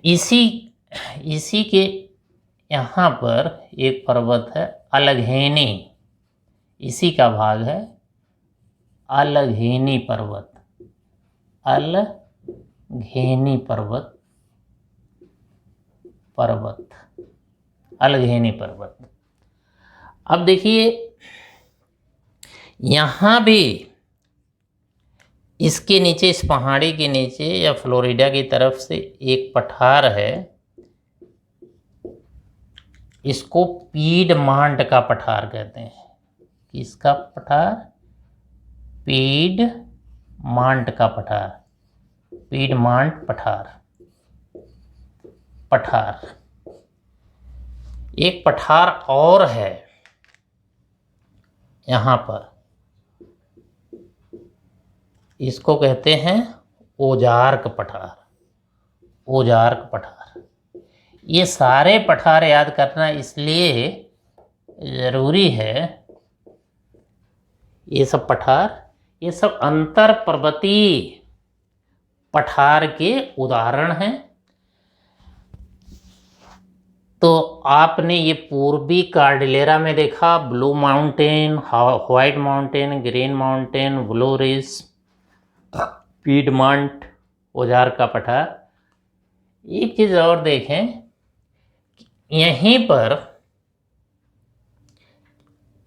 इसी के यहाँ पर एक पर्वत है अलघेनी, इसी का भाग है अलघेनी पर्वत, अलघेनी पर्वत, अलघेनी पर्वत। अब देखिए यहाँ भी इसके नीचे, इस पहाड़ी के नीचे या फ्लोरिडा की तरफ से एक पठार है, इसको पीडमांट का पठार कहते हैं। किसका पठार? पीडमांट का पठार, पीडमांट पठार। एक पठार और है यहाँ पर, इसको कहते हैं ओजार्क पठार, ओजार्क पठार। ये सारे पठार याद करना इसलिए ज़रूरी है, ये सब पठार, ये सब अंतर पर्वतीय पठार के उदाहरण हैं। तो आपने ये पूर्वी कार्डिलेरा में देखा, blue mountain, white mountain, green mountain, blue ridge, Piedmont, Ozark का पठार। एक चीज़ और देखें, यहीं पर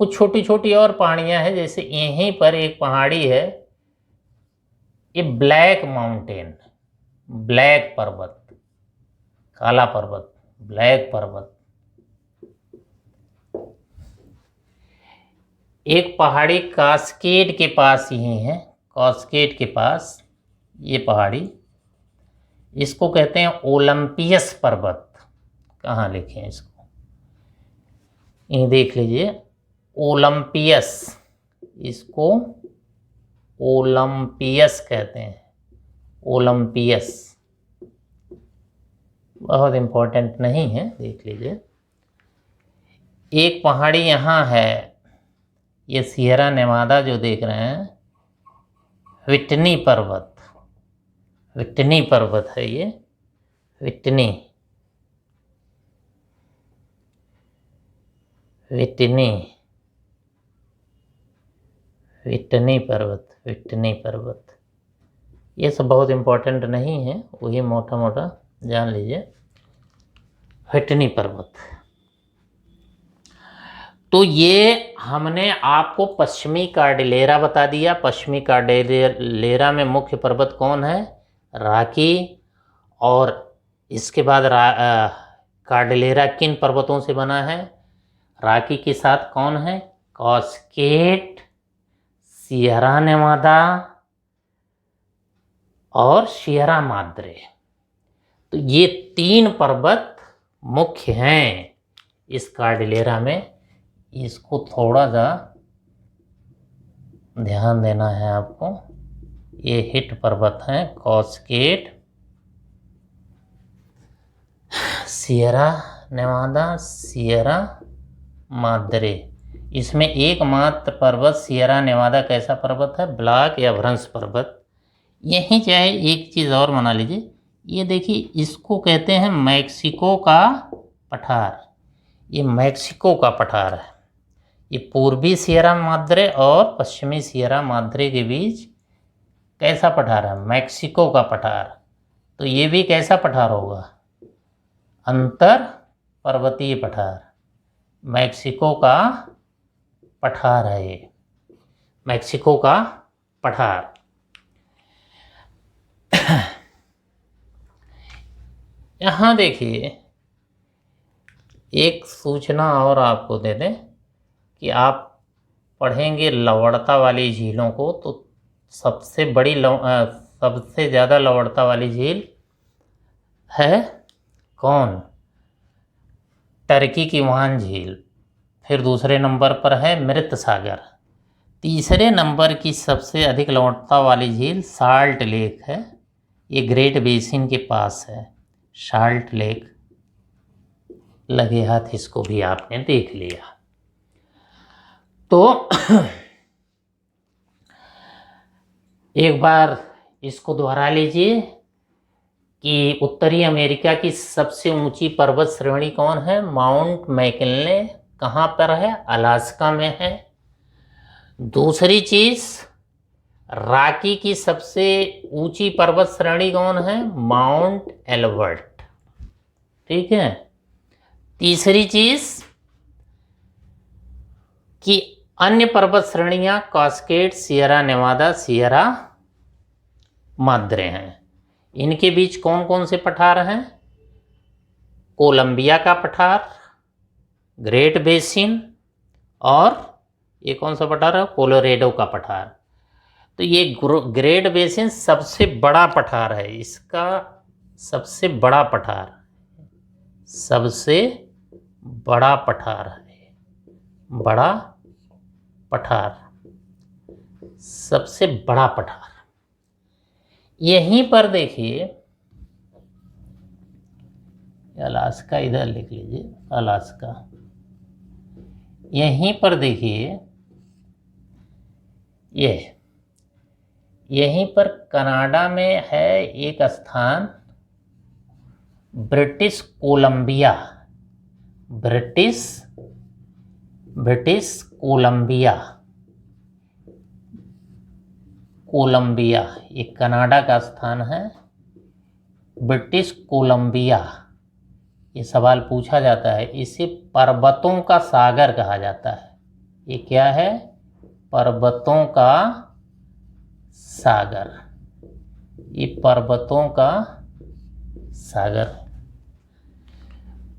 कुछ छोटी छोटी और पहाड़ियाँ हैं। जैसे यहीं पर एक पहाड़ी है, ये ब्लैक माउंटेन, ब्लैक पर्वत, काला पर्वत, ब्लैक पर्वत। एक पहाड़ी कास्केड के पास ही है, कास्केड के पास ये पहाड़ी, इसको कहते हैं ओलंपियस पर्वत। कहाँ लिखे हैं इसको? ये देख लीजिए, ओलंपियस, इसको ओलंपियस कहते हैं, ओलंपियस। बहुत इम्पोर्टेंट नहीं है, देख लीजिए। एक पहाड़ी यहाँ है, ये सियरा नेवादा जो देख रहे हैं, व्हिटनी पर्वत, व्हिटनी पर्वत है ये, व्हिटनी, व्हिटनी, व्हिटनी पर्वत, व्हिटनी पर्वत। ये सब बहुत इम्पोर्टेंट नहीं है, वही मोटा मोटा जान लीजिए, व्हिटनी पर्वत। तो ये हमने आपको पश्चिमी कार्डिलेरा बता दिया। पश्चिमी कार्डिलेरा में मुख्य पर्वत कौन है? रॉकी। और इसके बाद कार्डिलेरा किन पर्वतों से बना है? रॉकी के साथ कौन है? कास्केड, सियरा नेवादा और सियरा माद्रे। तो ये 3 पर्वत मुख्य हैं इस कार्डिलेरा में। इसको थोड़ा सा ध्यान देना है आपको। ये हिट पर्वत हैं, Cascade, Sierra Nevada, Sierra Madre. इसमें एकमात्र पर्वत सियरा नेवादा कैसा पर्वत है? ब्लैक या भ्रंश पर्वत। यहीं चाहे एक चीज़ और बना लीजिए, ये देखिए, इसको कहते हैं मैक्सिको का पठार। ये मैक्सिको का पठार है। ये पूर्वी सियरा माद्रे और पश्चिमी सियरा माद्रे के बीच कैसा पठार है? मैक्सिको का पठार। तो ये भी कैसा पठार होगा? अंतर पर्वतीय पठार। मैक्सिको का पठार है ये, मैक्सिको का पठार। यहाँ देखिए, एक सूचना और आपको दे दें कि आप पढ़ेंगे लवणता वाली झीलों को, तो सबसे ज़्यादा लवणता वाली झील है कौन? टर्की की वुहान झील। फिर दूसरे नंबर पर है मृत सागर। तीसरे नंबर की सबसे अधिक लवणता वाली झील साल्ट लेक है। ये ग्रेट बेसिन के पास है, साल्ट लेक। लगे हाथ इसको भी आपने देख लिया। तो एक बार इसको दोहरा लीजिए कि उत्तरी अमेरिका की सबसे ऊंची पर्वत श्रेणी कौन है? Mount McKinley. कहाँ पर है? अलास्का में है। दूसरी चीज़, रॉकी की सबसे ऊंची पर्वत श्रेणी कौन है? Mount Elbert. ठीक है। तीसरी चीज कि अन्य पर्वत श्रेणियां Cascade, Sierra Nevada, Sierra Madre हैं। इनके बीच कौन कौन से पठार हैं? कोलंबिया का पठार, ग्रेट बेसिन, और ये कौन सा पठार है? कोलोरेडो का पठार। तो ये ग्रेट बेसिन सबसे बड़ा पठार है, इसका सबसे बड़ा पठार, सबसे बड़ा पठार है, बड़ा पठार, सबसे बड़ा पठार। यहीं पर देखिए, अलास्का इधर लिख लीजिए, अलास्का। यहीं पर देखिए, यहीं पर कनाडा में है एक स्थान, British Columbia, British Columbia, Columbia, ये कनाडा का स्थान है, ब्रिटिश कोलंबिया। ये सवाल पूछा जाता है, इसे पर्वतों का सागर कहा जाता है। ये क्या है? पर्वतों का सागर, ये पर्वतों का सागर।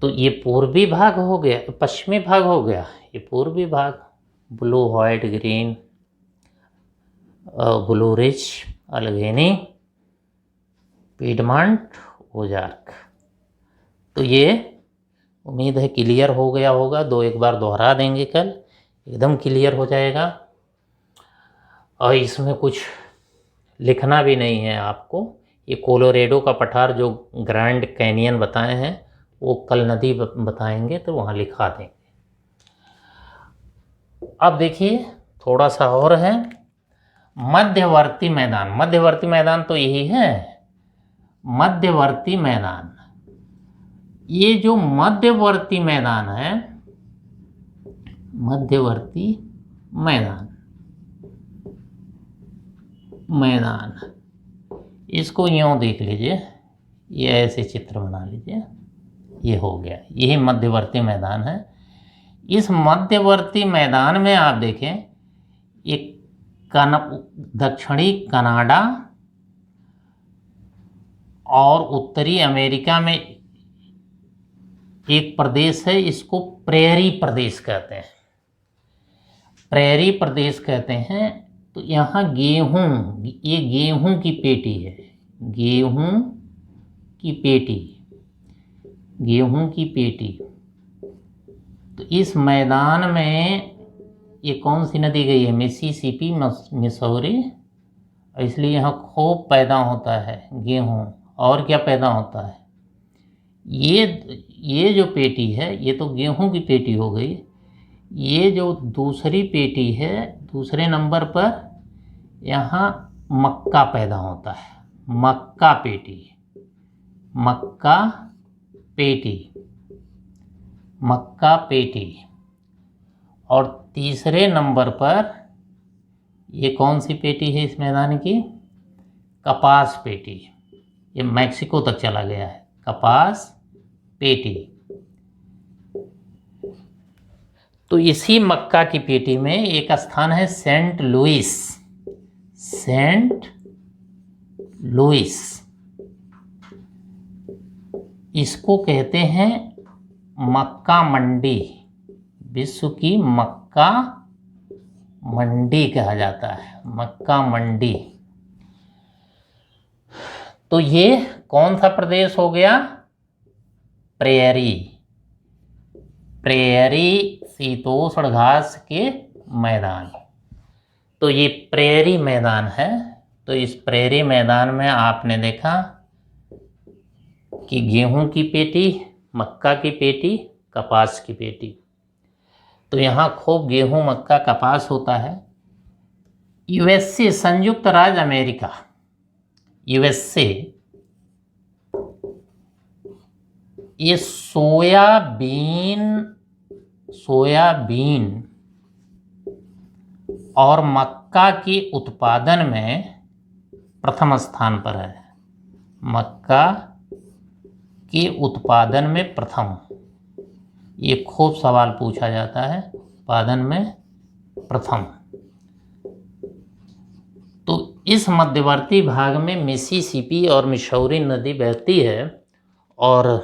तो ये पूर्वी भाग हो गया, पश्चिमी भाग हो गया, ये पूर्वी भाग, blue, white, green, Blue Ridge, Allegheny, Piedmont, Ozark. तो ये उम्मीद है क्लियर हो गया होगा। एक बार दोहरा देंगे, कल एकदम क्लियर हो जाएगा। और इसमें कुछ लिखना भी नहीं है आपको। ये कोलोरेडो का पठार जो ग्रैंड कैनियन बताए हैं, वो कल नदी बताएंगे तो वहाँ लिखा देंगे। अब देखिए थोड़ा सा और है, मध्यवर्ती मैदान। मध्यवर्ती मैदान तो यही है, मध्यवर्ती मैदान। ये जो मध्यवर्ती मैदान है, मध्यवर्ती मैदान, इसको यूँ देख लीजिए, ये ऐसे चित्र बना लीजिए, ये हो गया, यही मध्यवर्ती मैदान है। इस मध्यवर्ती मैदान में आप देखें, एक दक्षिणी कनाडा और उत्तरी अमेरिका में एक प्रदेश है, इसको प्रेरी प्रदेश कहते हैं, प्रेरी प्रदेश कहते हैं। तो यहाँ गेहूं, ये गेहूं की पेटी है, गेहूं की पेटी, गेहूं की पेटी। तो इस मैदान में ये कौन सी नदी गई है? Mississippi, Missouri. इसलिए यहाँ खूब पैदा होता है गेहूं। और क्या पैदा होता है? ये जो पेटी है, ये तो गेहूं की पेटी हो गई। ये जो दूसरी पेटी है, दूसरे नंबर पर यहाँ मक्का पैदा होता है, मक्का पेटी, मक्का पेटी, मक्का पेटी। और तीसरे नंबर पर ये कौन सी पेटी है इस मैदान की? कपास पेटी। ये मैक्सिको तक चला गया है, कपास पेटी। तो इसी मक्का की पेटी में एक स्थान है सेंट लुइस, सेंट लुइस। इसको कहते हैं मक्का मंडी, विश्व की मक्का मंडी कहा जाता है, मक्का मंडी। तो ये कौन सा प्रदेश हो गया? प्रेयरी, प्रेयरी शीतोष्ण घास के मैदान। तो ये प्रेयरी मैदान है। तो इस प्रेयरी मैदान में आपने देखा कि गेहूं की पेटी, मक्का की पेटी, कपास की पेटी। तो यहाँ खूब गेहूं, मक्का, कपास होता है। यूएसए, संयुक्त राज्य अमेरिका, यूएसए, ये सोयाबीन और मक्का के उत्पादन में प्रथम स्थान पर है। मक्का के उत्पादन में प्रथम, ये खूब सवाल पूछा जाता है, उत्पादन में प्रथम। तो इस मध्यवर्ती भाग में मिसिसिपी और मिसौरी नदी बहती है और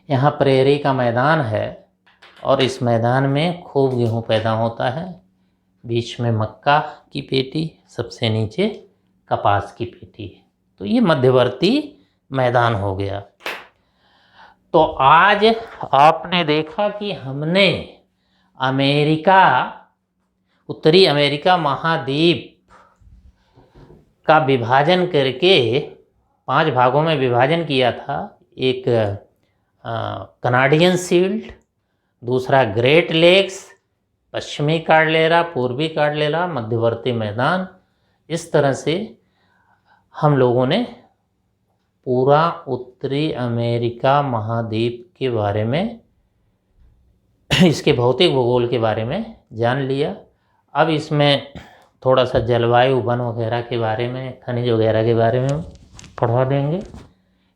यहाँ प्रेरी का मैदान है और इस मैदान में खूब गेहूँ पैदा होता है। बीच में मक्का की पेटी, सबसे नीचे कपास की पेटी। तो ये मध्यवर्ती मैदान हो गया। तो आज आपने देखा कि हमने अमेरिका, उत्तरी अमेरिका महाद्वीप का विभाजन करके 5 भागों में विभाजन किया था। एक कनाडियन शील्ड, दूसरा ग्रेट लेक्स, पश्चिमी कार्डलेरा, पूर्वी कार्डलेरा, मध्यवर्ती मैदान। इस तरह से हम लोगों ने पूरा उत्तरी अमेरिका महाद्वीप के बारे में, इसके भौतिक भूगोल के बारे में जान लिया। अब इसमें थोड़ा सा जलवायु, वन वगैरह के बारे में, खनिज वगैरह के बारे में पढ़वा देंगे।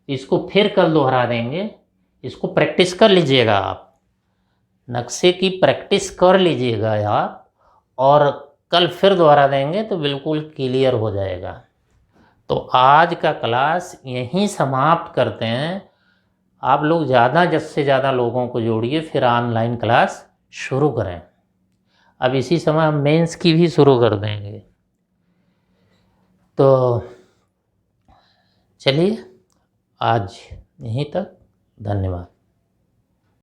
इसको फिर कल दोहरा देंगे। इसको प्रैक्टिस कर लीजिएगा आप, नक्शे की प्रैक्टिस कर लीजिएगा आप, और कल फिर दोहरा देंगे तो बिल्कुल क्लियर हो जाएगा। तो आज का क्लास यहीं समाप्त करते हैं। आप लोग ज़्यादा से ज़्यादा लोगों को जोड़िए, फिर ऑनलाइन क्लास शुरू करें। अब इसी समय हम मेंस की भी शुरू कर देंगे। तो चलिए आज यहीं तक, धन्यवाद।